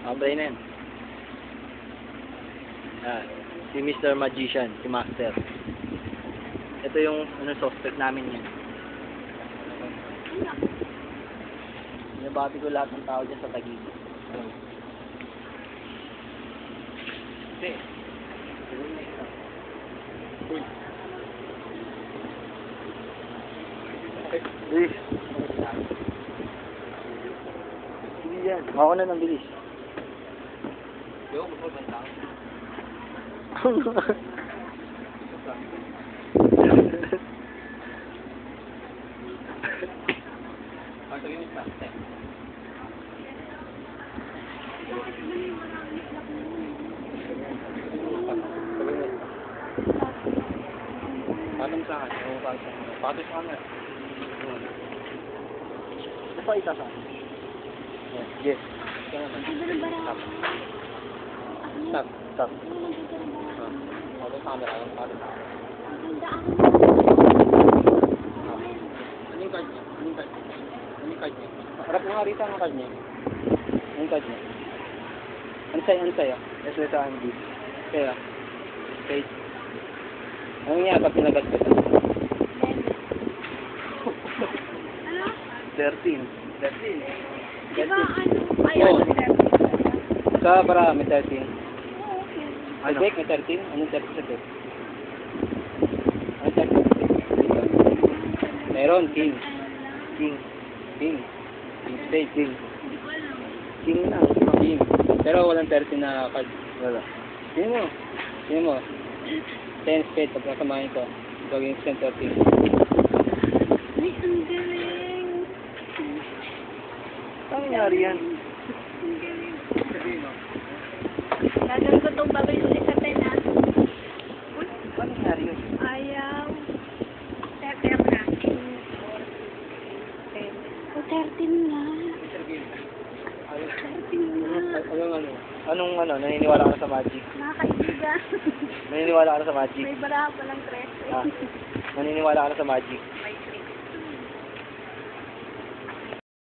Abray na yan. Si Mr. Magician, si Master. Ito yung suspect namin yan. Nabati ko lahat ng tao dyan sa Taguig. Kasi, hindi yan. Ako na ng bilis. Patom sa akin. Patos sa akin. Ano pa isa sa akin? Yes. Stop. Stop. Patos sa camera. Patos sa camera. Anong card niya? Anong card niya? Anong card niya? Harap mo nga rito ang card niya. Anong card niya? Ansay. Yes, sa akin. Kaya. Okay. Ano nga pag pinagat ko? 13. Diba ano? Sa para may 13. Ano? May 13? Anong 13 sa deck? Anong 13? Meron, king. Spade, king na. King. Pero walang 13 na card. Wala. Sino mo? 10 spade, pag nasamahin ko. Gawin 10, 13. Ay, ang galing. Ano nangyari yan? Gagawin ko itong babay ulit sa 10 ah. Uy, Ano nangyari yun? ayaw. 13 na. 13 na. 13 na. Anong naniniwala ka sa magic? Nakakaibigan. Naniniwala ka sa magic? May baraha pa lang 13. Naniniwala ka sa magic?